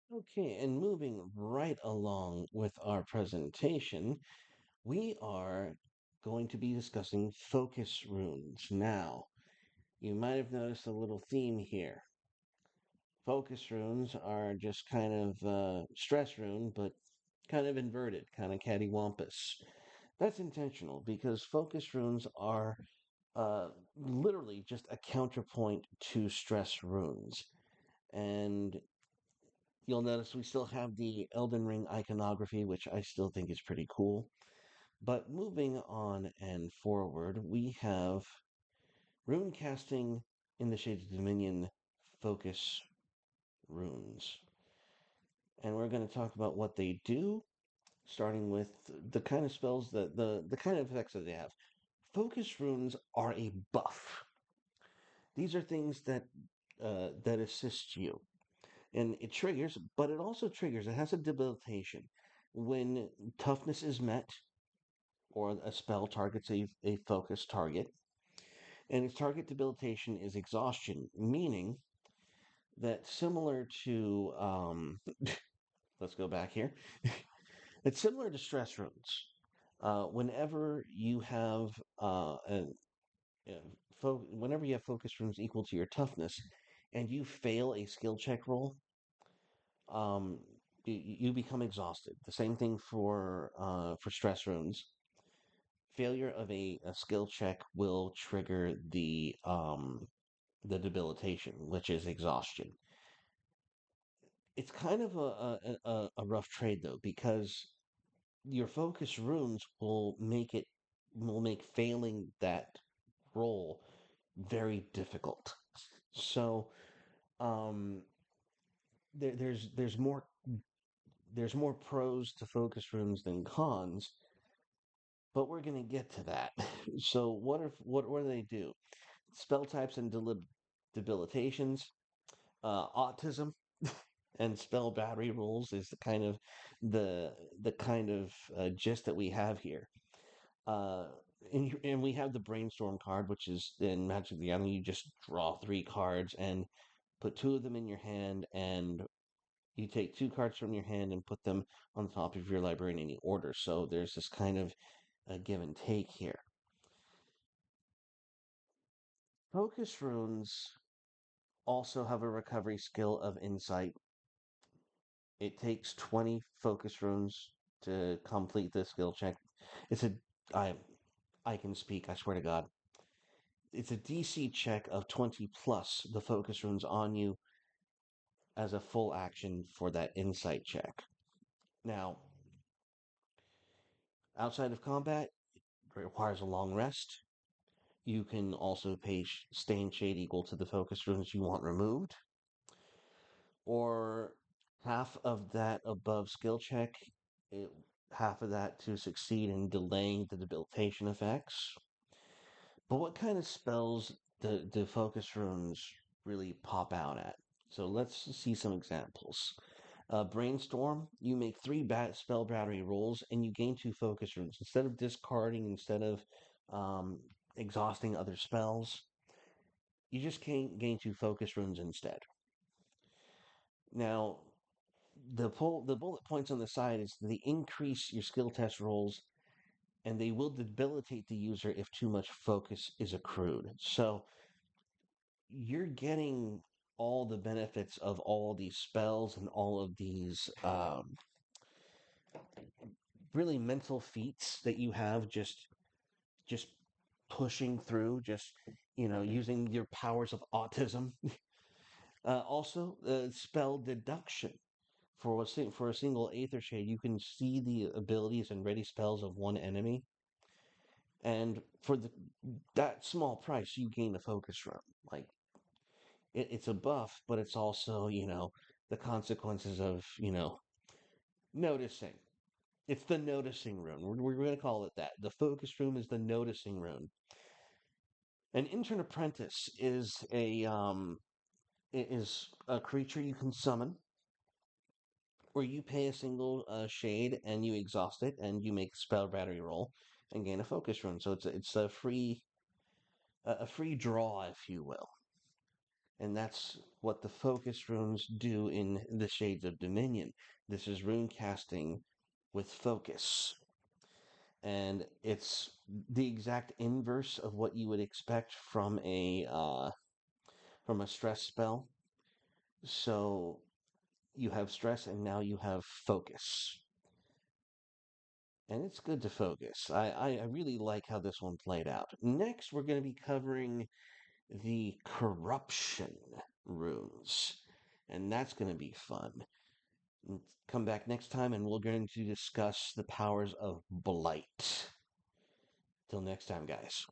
Okay, and moving right along with our presentation, we are going to be discussing focus runes. Now, you might have noticed a little theme here. Focus runes are just kind of stress rune, but kind of inverted, kind of cattywampus. That's intentional because focus runes are literally just a counterpoint to stress runes. And you'll notice we still have the Elden Ring iconography, which I still think is pretty cool. But moving on and forward, we have Runecasting in the Shades of Dominion focus runes. And we're going to talk about what they do, starting with the kind of spells the kind of effects that they have. Focus runes are a buff. These are things that assist you. And it triggers, but it also triggers. It has a debilitation. When toughness is met, or a spell targets a focus target, and its target debilitation is exhaustion, meaning that similar to, let's go back here, it's similar to stress runes. Whenever you have uh, whenever you have focus runes equal to your toughness, and you fail a skill check roll, um, you become exhausted. The same thing for stress runes. Failure of a skill check will trigger the debilitation, which is exhaustion. It's kind of a rough trade though, because your focus runes will make failing that roll very difficult. So um, there's more pros to focus runes than cons, but we're gonna get to that. So what do they do? Spell types and debilitations, autism, and spell battery rules is the the kind of gist that we have here. Uh, and we have the brainstorm card, which is in Magic the Gathering. You just draw three cards and put two of them in your hand, and you take two cards from your hand and put them on the top of your library in any order. So there's this kind of give and take here. Focus runes also have a recovery skill of insight. It takes 20 focus runes to complete the skill check. It's a I I can speak, I swear to God. It's a DC check of 20 plus the focus runes on you as a full action for that insight check. Now, outside of combat, it requires a long rest. You can also pay Stain Shade equal to the focus runes you want removed, or half of that above skill check, it, half of that to succeed in delaying the debilitation effects. But what kind of spells do focus runes really pop out at? So let's see some examples. Brainstorm, you make three spell battery rolls and you gain two focus runes. Instead of discarding, instead of um, exhausting other spells, you just gain two focus runes instead. Now, the bullet points on the side is they increase your skill test rolls and they will debilitate the user if too much focus is accrued. So you're getting all the benefits of all these spells and all of these really mental feats that you have just pushing through, just using your powers of autism. Also, spell deduction. For a single Aether Shade, you can see the abilities and ready spells of one enemy, and for that small price, you gain a focus run. Like it's a buff, but it's also the consequences of noticing. It's the noticing rune. We're going to call it that. The focus rune is the noticing rune. An intern apprentice is a creature you can summon, where you pay a single shade and you exhaust it, and you make a spell battery roll and gain a focus rune. So it's a free draw, if you will. And that's what the focus runes do in the Shades of Dominion. This is rune casting with focus. And it's the exact inverse of what you would expect from a stress spell. So you have stress and now you have focus. And it's good to focus. I really like how this one played out. Next, we're going to be covering the corruption runes. And that's going to be fun. Come back next time and we're going to discuss the powers of blight. Till next time, guys.